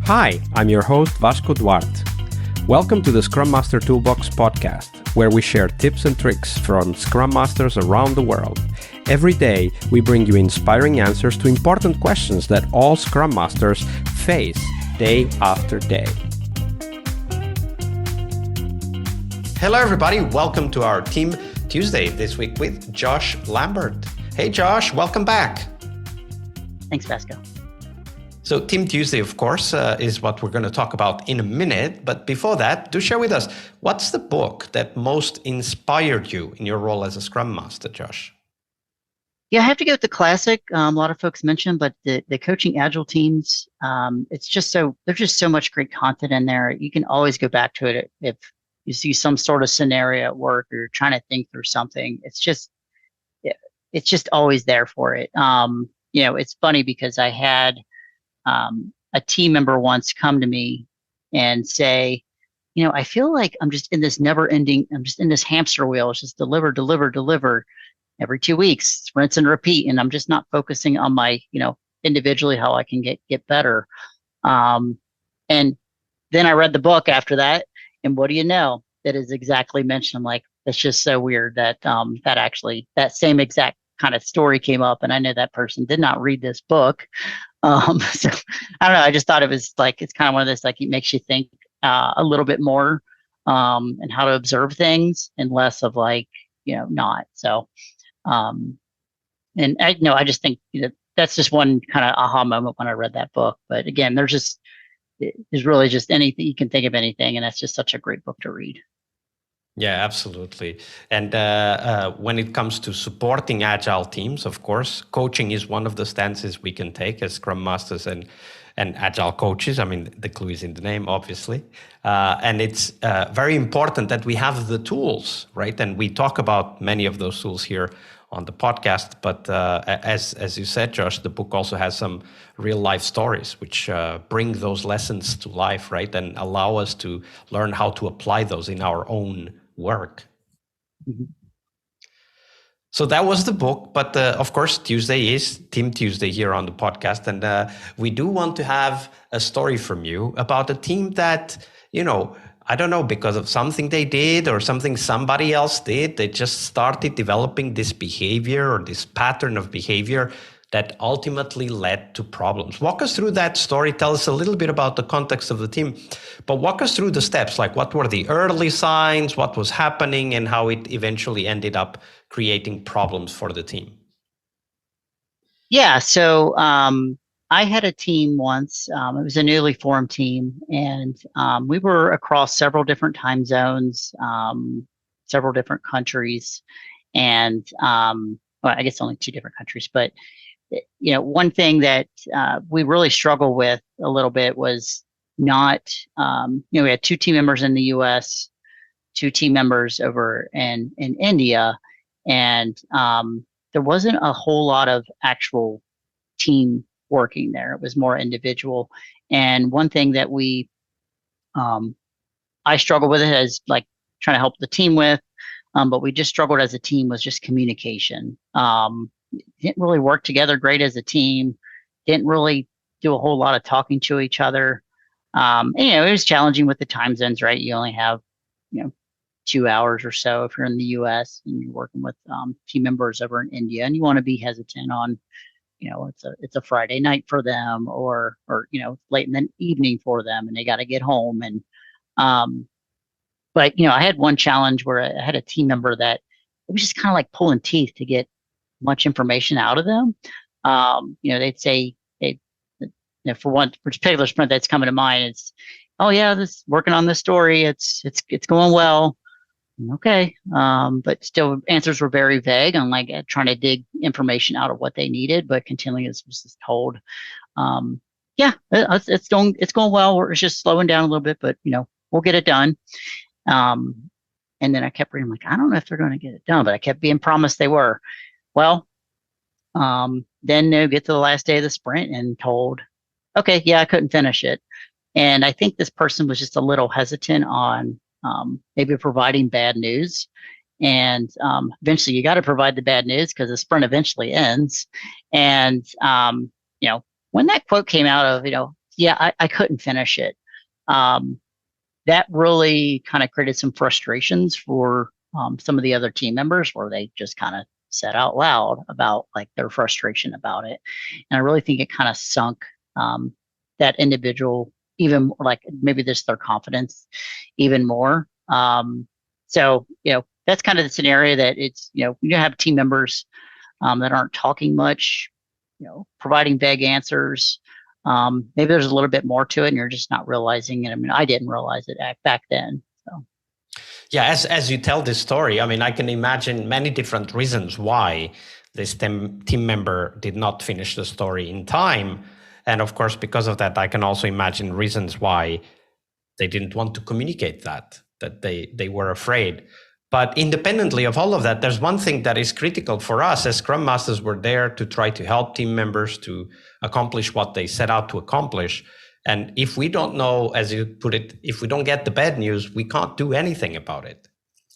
Hi, I'm your host Vasco Duarte. Welcome to the Scrum Master Toolbox podcast, where we share tips and tricks from Scrum Masters around the world. Every day, we bring you inspiring answers to important questions that all Scrum Masters face day after day. Hello, everybody. Welcome to our Team Tuesday this week with Josh Lambert. Hey, Josh, welcome back. Thanks, Vasco. So Team Tuesday, of course, is what we're going to talk about in a minute. But before that, do share with us, what's the book that most inspired you in your role as a Scrum Master, Josh? Yeah, I have to go with the classic. A lot of folks mentioned, but the coaching Agile Teams, it's just there's just so much great content in there. You can always go back to it if you see some sort of scenario at work or you're trying to think through something. It's just always there for it. It's funny because I had a team member once come to me and say, I feel like I'm just in this I'm just in this hamster wheel. It's just deliver every 2 weeks, rinse and repeat. And I'm just not focusing on my, individually how I can get better. And then I read the book after that. And what do you know? That is exactly mentioned. I'm like, it's just so weird that that same exact kind of story came up. And I know that person did not read this book. So I don't know. I just thought it was like, it's kind of one of those, like, it makes you think a little bit more and how to observe things and less of like, not. So, and I just think that's just one kind of aha moment when I read that book. But again, there's really just anything you can think of anything. And that's just such a great book to read. Yeah, absolutely. And when it comes to supporting Agile teams, of course, coaching is one of the stances we can take as Scrum Masters and Agile coaches. I mean, the clue is in the name, obviously. And it's very important that we have the tools, right? And we talk about many of those tools here on the podcast. But as you said, Josh, the book also has some real life stories, which bring those lessons to life, right? And allow us to learn how to apply those in our own work. Mm-hmm. So that was the book, but of course, Tuesday is Team Tuesday here on the podcast. And we do want to have a story from you about a team that, I don't know, because of something they did or something somebody else did, they just started developing this behavior or this pattern of behavior that ultimately led to problems. Walk us through that story. Tell us a little bit about the context of the team, but walk us through the steps, like what were the early signs, what was happening, and how it eventually ended up creating problems for the team. Yeah, so I had a team once. It was a newly formed team, and we were across several different time zones, several different countries, and well, I guess only 2 different countries, but one thing that we really struggled with a little bit was not, we had 2 team members in the U.S., 2 team members over in India, and there wasn't a whole lot of actual team working there. It was more individual. And one thing that I struggled with it as like trying to help the team with, but we just struggled as a team was just communication. Didn't really work together great as a team. Didn't really do a whole lot of talking to each other. And, it was challenging with the time zones, right? You only have, 2 hours or so if you're in the U.S. and you're working with team members over in India, and you want to be hesitant on, it's a Friday night for them or late in the evening for them, and they got to get home. And but I had one challenge where I had a team member that it was just kind of like pulling teeth to get much information out of them. They'd say, for one particular sprint that's coming to mind, it's, oh yeah, this working on this story, it's going well. Okay. But still answers were very vague on like trying to dig information out of what they needed, but continually was just told, yeah, it's going well. We're just slowing down a little bit, but we'll get it done. And then I kept reading, like, I don't know if they're going to get it done, but I kept being promised they were. Well, then they get to the last day of the sprint and told, okay, yeah, I couldn't finish it. And I think this person was just a little hesitant on maybe providing bad news. And eventually you got to provide the bad news because the sprint eventually ends. And, when that quote came out of, Yeah, I couldn't finish it. Um, that really kind of created some frustrations for some of the other team members where they just kind of said out loud about like their frustration about it. And I really think it kind of sunk that individual even more, like maybe just their confidence even more. So, that's kind of the scenario that it's, you have team members that aren't talking much, providing vague answers. Maybe there's a little bit more to it and you're just not realizing it. I mean, I didn't realize it back then. So. Yeah, as you tell this story, I mean, I can imagine many different reasons why this team member did not finish the story in time. And of course, because of that, I can also imagine reasons why they didn't want to communicate that they were afraid. But independently of all of that, there's one thing that is critical for us as Scrum Masters. We're there to try to help team members to accomplish what they set out to accomplish. And if we don't know, as you put it, if we don't get the bad news, we can't do anything about it,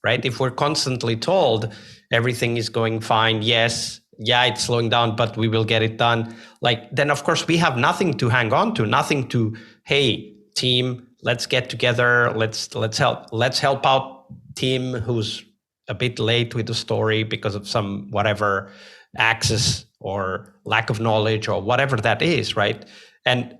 right? If we're constantly told everything is going fine, yes, yeah, it's slowing down, but we will get it done. Like, then of course we have nothing to hang on to, nothing to, hey, team, let's get together, let's help out team who's a bit late with the story because of some whatever access or lack of knowledge or whatever that is, right? And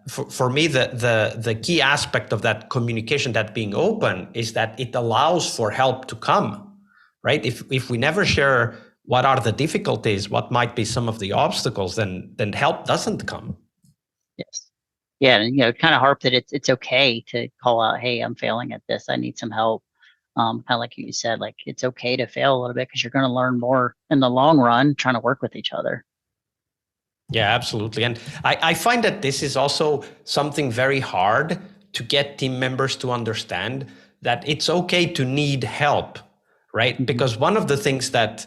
for me, the key aspect of that communication, that being open, is that it allows for help to come, right? If we never share what are the difficulties, what might be some of the obstacles, then help doesn't come. Yes. Yeah, and kind of harp that it's okay to call out, hey, I'm failing at this. I need some help. Kind of like you said, like it's okay to fail a little bit because you're going to learn more in the long run trying to work with each other. Yeah, absolutely. And I find that this is also something very hard to get team members to understand, that it's okay to need help, right? Mm-hmm. Because one of the things that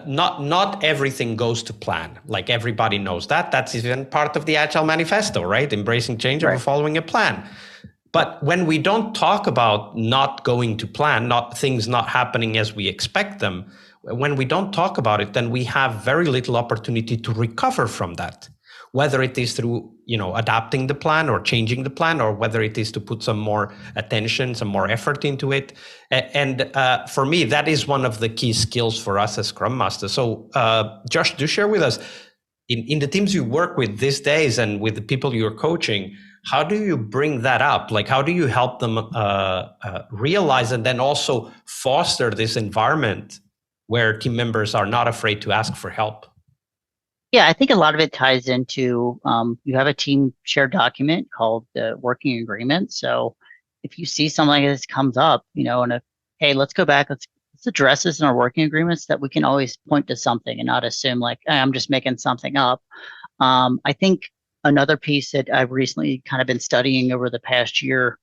not everything goes to plan. Like everybody knows that. That's even part of the Agile Manifesto, right? Embracing change over following a plan. But when we don't talk about not going to plan, not things not happening as we expect them, when we don't talk about it, then we have very little opportunity to recover from that, whether it is through, adapting the plan or changing the plan, or whether it is to put some more attention, some more effort into it. And for me, that is one of the key skills for us as Scrum Masters. So Josh, do share with us, in the teams you work with these days and with the people you're coaching, how do you bring that up? Like, how do you help them realize and then also foster this environment where team members are not afraid to ask for help? Yeah, I think a lot of it ties into you have a team shared document called the working agreement. So if you see something like this comes up, and hey, let's go back, let's address this in our working agreements, that we can always point to something and not assume like, hey, I'm just making something up. I think another piece that I've recently kind of been studying over the past year,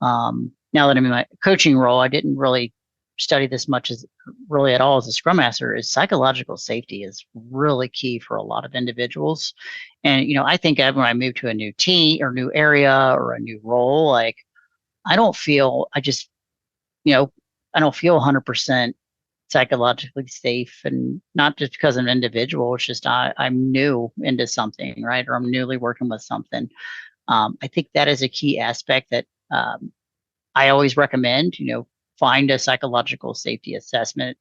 now that I'm in my coaching role, I didn't really study this much as really at all as a Scrum Master, is psychological safety is really key for a lot of individuals. And, I think when I move to a new team or new area or a new role, like I don't feel 100% psychologically safe, and not just because I'm an individual. It's just I'm new into something, right? Or I'm newly working with something. I think that is a key aspect that I always recommend, find a psychological safety assessment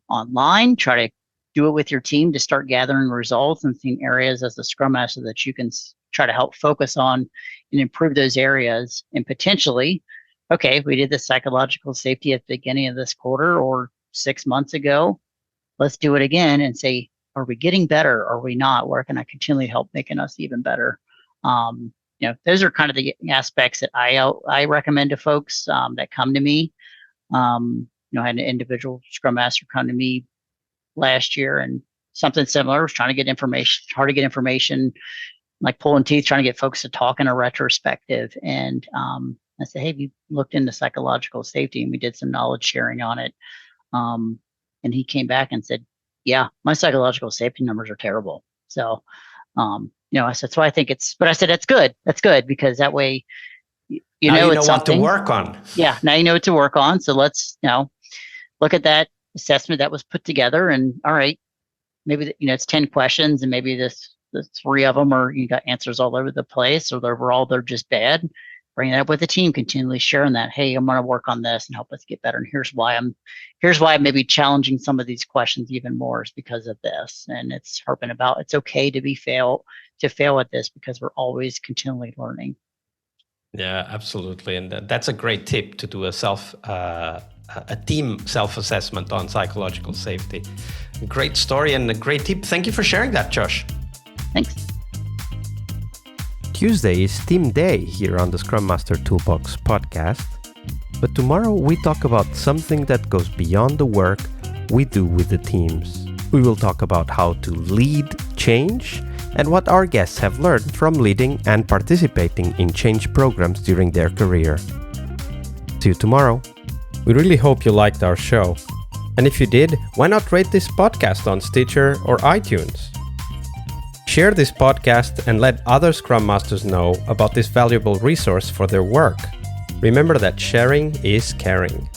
online, try to do it with your team to start gathering results and seeing areas as a Scrum Master that you can try to help focus on and improve those areas. And potentially, okay, we did the psychological safety at the beginning of this quarter or 6 months ago, let's do it again and say, are we getting better? Are we not? Where can I continually help making us even better? Those are kind of the aspects that I recommend to folks that come to me. I had an individual Scrum Master come to me last year, and something similar, was trying to get information, hard to get information, like pulling teeth, trying to get folks to talk in a retrospective. And I said, hey, have you looked into psychological safety? And we did some knowledge sharing on it. And he came back and said, yeah, my psychological safety numbers are terrible. So, I said, so I think but I said, that's good. That's good, because that way, you know it's something what to work on. Yeah. Now you know what to work on. So let's, look at that assessment that was put together, and all right, maybe, it's 10 questions, and maybe this the three of them are, you got answers all over the place, or overall they're just bad. Bring it up with the team, continually sharing that. Hey, I'm going to work on this and help us get better. And here's why I'm maybe challenging some of these questions even more is because of this. And it's harping about it's okay to fail at this because we're always continually learning. Yeah, absolutely. And that's a great tip to do a team self-assessment on psychological safety. Great story and a great tip. Thank you for sharing that, Josh. Thanks. Tuesday is Team Day here on the Scrum Master Toolbox podcast. But tomorrow we talk about something that goes beyond the work we do with the teams. We will talk about how to lead change and what our guests have learned from leading and participating in change programs during their career. See you tomorrow. We really hope you liked our show. And if you did, why not rate this podcast on Stitcher or iTunes? Share this podcast and let other Scrum Masters know about this valuable resource for their work. Remember that sharing is caring.